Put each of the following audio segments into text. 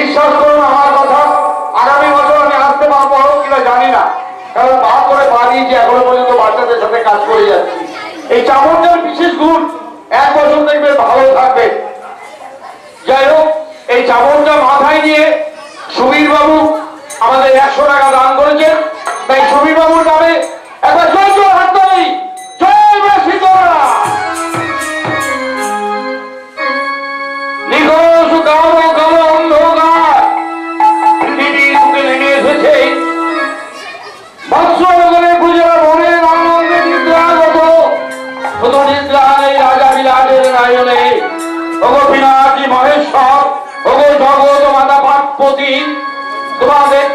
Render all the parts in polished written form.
বিশ্বাস করুন আমার কথা, আগামী বছর আমি আসতে পারবো কিনা জানি না, কারণ পা করে পা দিয়েছি, এখনো পর্যন্ত বাচ্চাদের সাথে কাজ করে যাচ্ছি। এই চামড়টার বিশেষ গুণ, 1 বছর দেখবে ভালো থাকবে। যাই হোক, এই চামড়টা মাথায় নিয়ে সুবীর বাবু আমাদের 100 টাকা দান করেছেন, তাই সুবীর বাবুর নামে একবার জয় জয় হাত তালি, জয় মা শীতলা। নিখোঁজ কালো কালো অন্ধকার পৃথিবীর বুকে নেমে এসেছে, বৎসরে গুজরা মনের আনন্দে নিদ্রাগত, শুধু নিদ্রা নেই রাজা বিলাসের নায়নে। ওগো বিনাশী মহেশ্বর, ওগো জগৎ মাতা পার্বতী, তোমাদের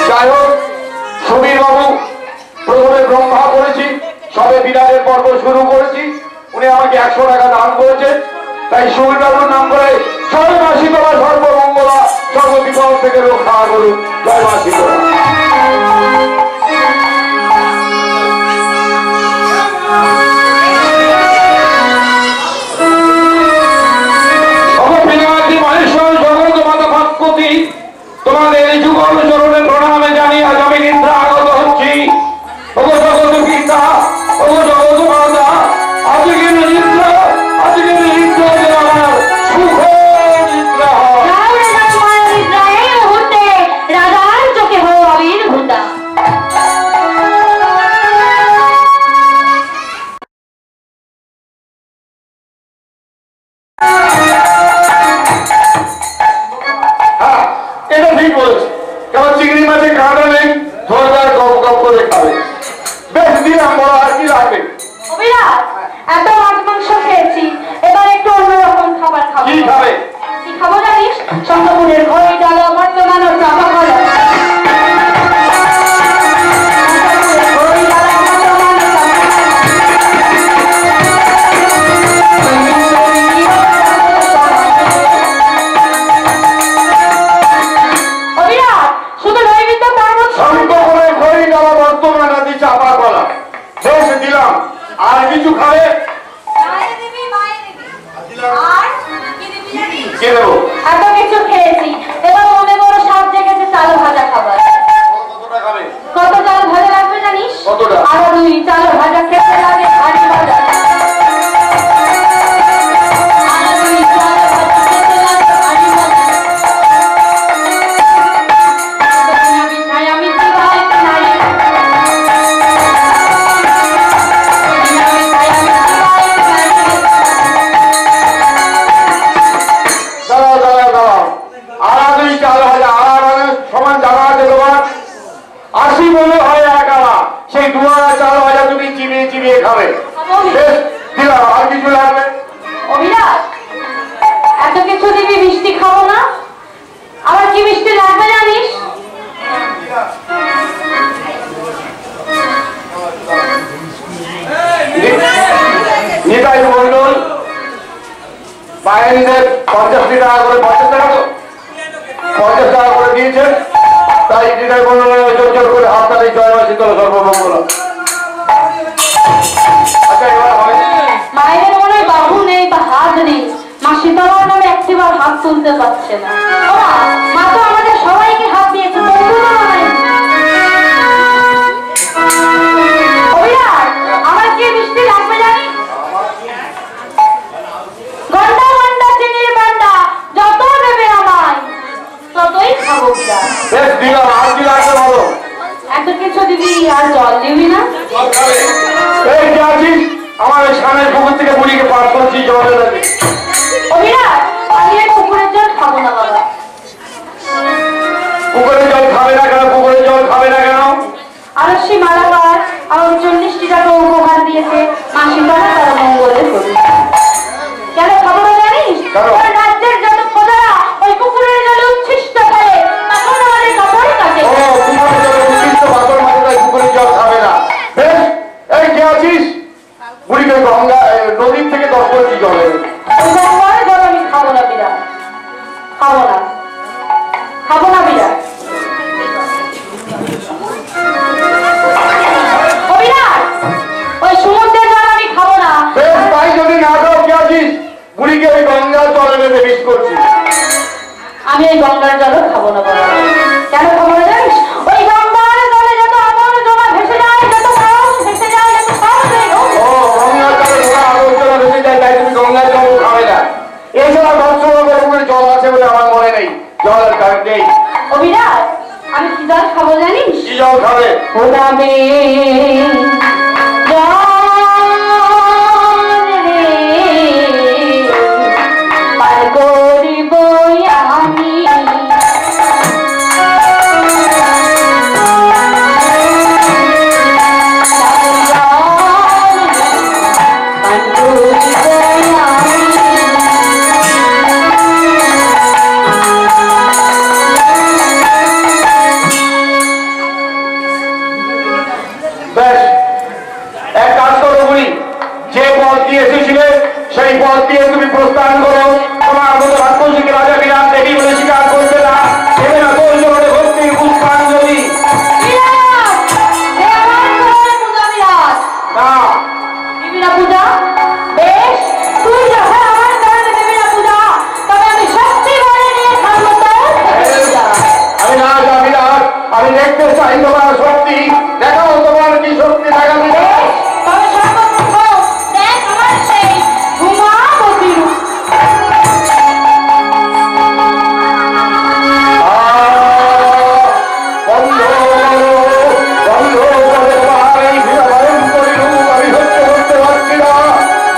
যাই হোক, সুবীর বাবু প্রথমে ব্রহ্মা করেছি, সবে বিরাটের পর্ব শুরু করেছি, উনি আমাকে 100 টাকা দান করেছেন, তাই সুবীর বাবুর নাম করে জয় মা শীতলা, সর্বমঙ্গলা, সর্ববিপদ থেকে রক্ষা করুন, জয় মা শীতলা। তোমাদের এই যুগল চরণে প্রণামে জানি আজ আমি নিদ্রা আগত হচ্ছি। ওগো জগৎ পিতা, ওগো জগৎ মাতা, আজকে নিদ্রা, আজকে নিদ্রা আমার সুখ নিদ্রা হয়। এই মুহূর্তে রাজার চোখে হো আবির্ভূতা। এটা ঠিক বলেছে, কেমন চিংড়ি মাছে কাঁটা নেই, ঝোলদার গপ গপ করে খাবে। বেশ দিলাম, বড় আর কি লাগবে? অবিরাজ, এত মাছ মাংস খেয়েছি, এবার একটু অন্যরকম খাবার খাবো। কি খাবে? কি খাবো জানিস? শঙ্করপুরের ঘড়ি ডালা বর্তমান ও চাপা কলা। আর কিছু খাবে? কে দেবো? এত কিছু খেয়েছি, এবার মনে বড় স্বাদ জেগেছে চাল ভাজা খাবার। কতটা খাবে? কত চাল ভাজা লাগবে জানিস? কতটা? আরো 2 চাল ভাজা খেতে লাগে ভারী ভাজা। সেই 2 চাল ভাজা তুমি চিবিয়ে চিবিয়ে খাবে। দিলাম, আর কিছু লাগবে? অভিলাষ, এত কিছু দিবি, মিষ্টি খাবো না? আবার কি মিষ্টি লাগবে জানিস? নিতাই মন্ডল বাহিনীদের 50 টাকা করে, 50 টাকা তো 50 টাকা করে দিয়েছেন, তাই নিতাই মন্ডলের জোর জোর করে হাততালি, জয় মা শীতলা, সর্বমঙ্গলা। আচ্ছা, এবার হবে মায়ের মনে বাহু নেই বা হাত নেই, মা শীতলার নামে একটিবার হাত তুলতে পারছে না। মা তো আমাদের সবাইকে হাত দিয়েছে, আমার কি মিষ্টি লাগবে জানি? গন্ডা গন্ডা চিনির বান্ডা যত দেবে আমায় ততই খাবো। বেশ দিলাম, আর কি লাগবে বলো? এত কিছু দিবি আর জল দিবি না? এই যে আছিস, আমার ওই সামনের পুকুর থেকে বুড়িকে পার করছি, জল দেবে। অভিরাজ, আমি এই পুকুরের জল খাবো না বাবা। পুকুরের জল খাবে না কেন? পুকুরের জল খাবে না কেন? আরশি মালাকার আমার 40টি টাকা উপহার দিয়েছে, মা শীতলা তার মঙ্গলে করুন। কেন খাবো না জানিস? রাজ্যের যত প্রজারা ওই পুকুরের জলে উচ্ছিষ্ট করে, তখন আমাদের কাপড় কাটে। ও, পুকুরের জল উচ্ছিষ্ট পাথর মাঝে, তাই পুকুরের জল খাবে না। বেশ, এই কে আছিস? বুড়িকে গঙ্গা নদীর থেকে 10 বছর জল এনে। ওই গঙ্গার জল আমি খাবো না বিরাট, খাবো না, খাবো না বিরাট। অভিরাজ, ওই সমুদ্রের জল আমি খাবো না। এছাড়া ভক্তবাবুর জল আছে বলে আমার মনে নেই, জলের কারেন্ট নেই। অভিরাজ, আমি কি জল খাবো জানিস? কি জল খাবে? ওদামে পার করিব আমি সেই পথ দিয়ে তুমি প্রস্থান করো। তোমার মতো রাক্ষসীকে রাজা বিরাট দেবী বলে স্বীকার করবে না, দেবে না তোর জন্য ভক্তির পুষ্পাঞ্জলি। না পূজা, বেশ, তুই যখন আমার কারণে দেবী না পূজা, তবে আমি সত্যি মনে নিয়ে থাকবো তোর পূজা। আমি না যাবি না, আমি দেখতে চাই তোমার শক্তি। দেখাও তোমার কি শক্তি দেখাবি। তবে সর্বপ্রথম দেখ আমার সেই ধূমাবতী রূপ। বন্ধ করে তোমার এই ভয়ঙ্করী রূপ আমি সহ্য করতে পারছি না।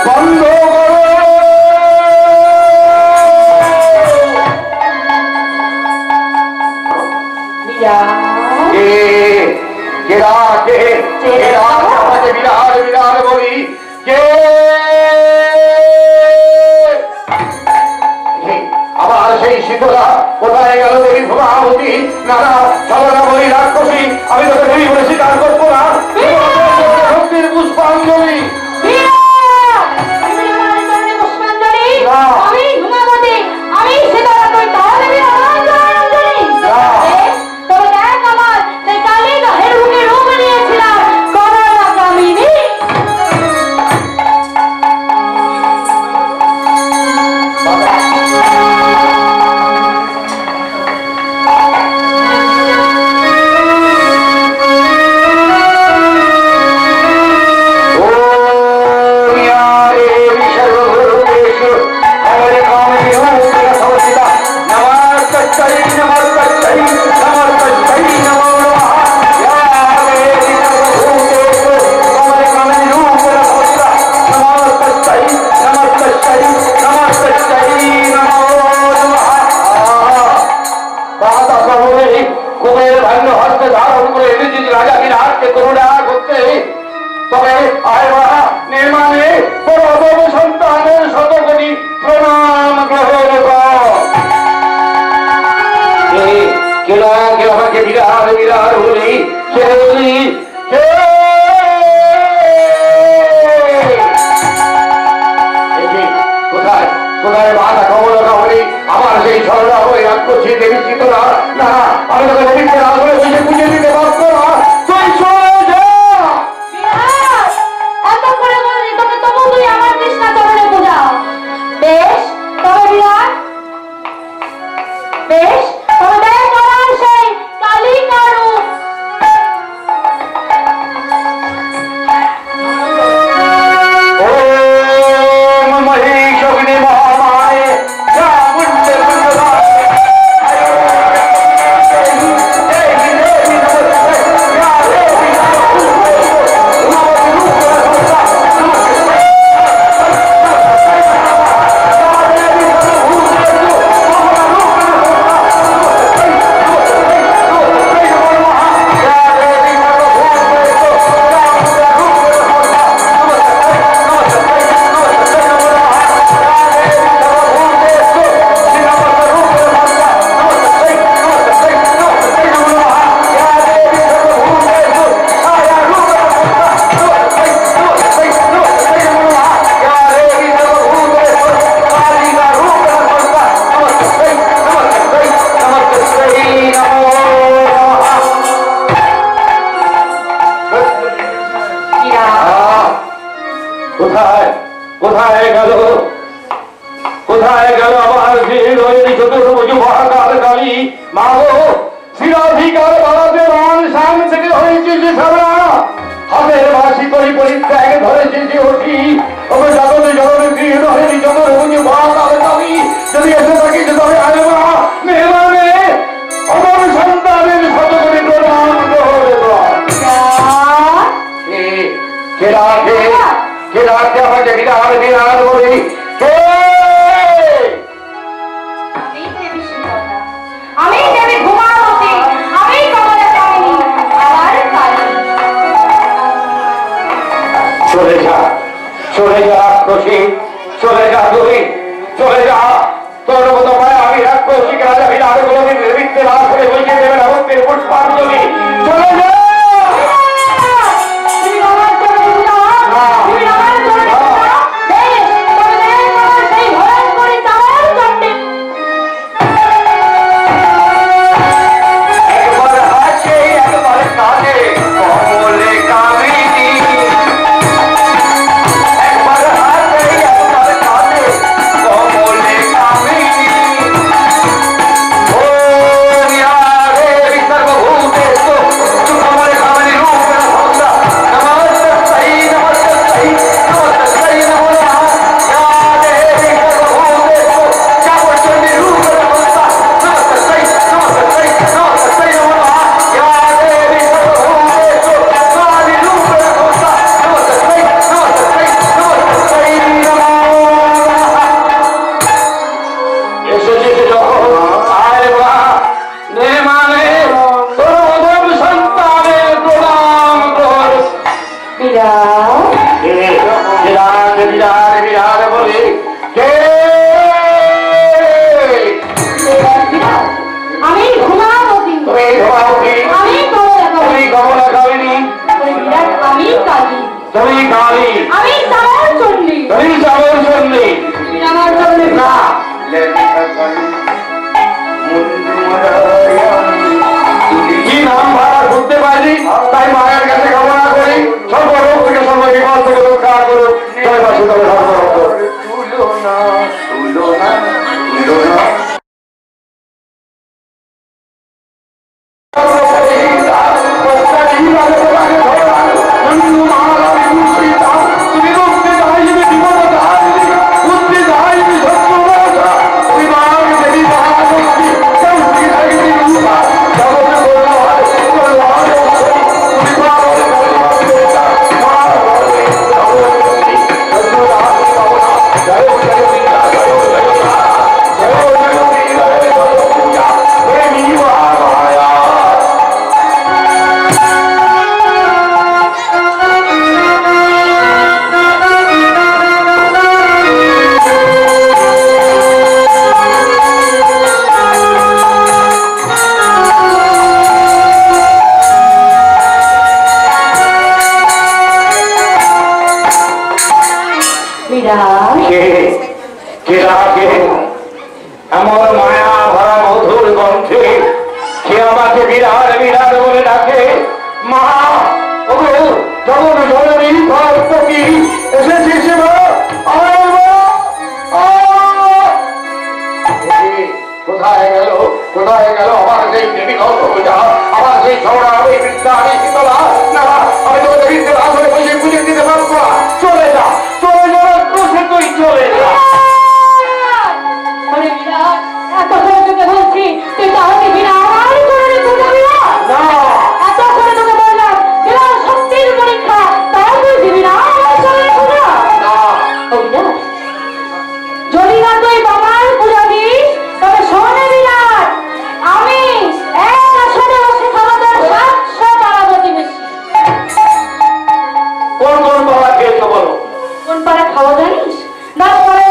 বন্ধ করো। আমাকে বিরাট বিরাট বলি কে? আবার সেই শীতলা কোথায় গেল দেবী ভূমাবতী? না না, চলো না বলি রাক্ষসী, আমি তোকে দেবী বলে স্বীকার করবো না। শক্তির পুষ্পাঞ্জলি। আমি ধূমাবতী, আমি সীতারা, তুই তাহলে তবে দেখ আমার সেই কালী গাহের বুকে রূপ নিয়েছিলাম করলা কামিনী। কুবের ভাগ্য হস্তে ধারণ করে এনেছি রাজা বিরাটকে করুণা করতে। তবে আয় মা নির্মাণে প্রথম সন্তানের শতকোটি প্রণাম গ্রহণ কর। কে আমাকে বিরাট বিরাট বলি কে বলি কে? কোথায় কোথায় বাধা খবর বলি আমার সেই ঝগড়া হয়ে রাগ করছি দেবী চিতরা। না, আমি তোকে দেবীকে রাগ করে বুঝে বুঝে দিতে পারত না। তুই চলে যা। এত করে বলি তোকে, তবু তুই আমার কৃষ্ণা চরণে পূজা। বেশ, তবে বিরাট, বেশ, তবে দেখ আমার সেই কালিকা রূপ। ওম মহিষগ্নি মহামায়ে চামুণ্ডে মণ্ডলায় কোথায় গেল আমার চতুর্ভুজ মহাকাল কালী? মা গো, শিরাধিকার বাড়াতে মান শান থেকে হয়েছে যে সারা হাতের বাসি করি পরিত্যাগ ধরেছে যে অতি। তবে জগতে জগতে গৃহ হয়ে চতুর্ভুজ মহাকাল কালী আমাকে বিরাট বিরাট বলি কে? আমি দেবী ঘুমাবতী, আমি কমলা কামিনী, আমার কালী। চলে যা, চলে যা রাক্ষসী, চলে যা তুই, চলে যা। তোর মতো মায়া আমি রাক্ষসী রাজা বিরাট কোনদিন নির্মিত্তে লাভ করে বইকে দেবে না ভক্তির পুষ্পাঞ্জলি। চলে যা। তুমি আমার চরণে দাও, তুমি আমার চরণে দাও। বেশ, তবে আমার সেই ভয়ঙ্করী তামার চণ্ডী। একবার হাসে একবার কাঁদে কমলে কামিনী, একবার হাসে একবার কাঁদে কমলে কামিনী। ও নিয়ারে সর্বভূতেষু সুকমলে কামিনী রূপেণ সংস্থা। নমস্তস্যৈ নমস্তস্যৈ নমস্তস্যৈ নমো নমঃ। या देवी सर्वभूतेषु चामुण्डी रूपेण संस्था। नमस्तस्यै नमस्तस्यै नमस्तस्यै नमो नमः। या देवी सर्वभूतेषु काली रूपेण संस्था। नमस्तस्यै नमस्तस्यै नमस्तस्यै नमो नमः। এসেছিস যখন আয় বা নে মানে তোর অধম সন্তানের প্রণাম কর। বিরাট, বিরাট বিরাট বিরাট বলে কে? বিরাট, আমি ঘুমাবতী, তুমি ঘুমাওনি, আমি কমলা তুমি কামিনী, কমলা কামিনী, বিরাট আমি কালী, তুমি কালী, আমি তামার চণ্ডী। তুমি চাবল চন্ডী। তুমি আমার চরণে না কি নাম ভাড়া ঘুরতে পারি, তাই মায়ের কাছে কামনা করি সর্বরোগ থেকে সর্ববিপদ থেকে রক্ষা করুন। জয় বাসু তবে সর্বরোগ তুলনা তুলনা তুলনা। এমন মায়া ভরা মধুর কণ্ঠে সে আমাকে বিরাট বিরাট বলে ডাকে। মা ওগো জগৎ জননী ভক্তি এসেছিস মা, আয় মা, আয়। কোথায় গেল কোথায় গেল আমার সেই দেবী পূজা, আমার সেই ছড়া ওই বিদ্যা আমি শীতলা। না আমি তো দেবীদের আসলে বসে পুজো দিতে পারবো না। চলে যা চলে যা ক্রোশে তুই চলে যা। ওরে বিরাট, এতক্ষণ তোকে বলছি তুই তো আমাকে বিনা আমার চরণে পূজা দিলা। না এতক্ষণ তোকে বললাম বিরাট শক্তির পরীক্ষা, তাও তুই দিবি না আমার চরণে পূজা। না ও বিরাট, যদি না তুই বাবার পূজা দিস তবে শোনে বিরাট, আমি এক আসনে বসে খাওয়াতে 700 টাকা প্রতিবেশী। কোন কোন বাবা খেয়েছো বলো? কোন পাড়া খাওয়া জানিস? না পরে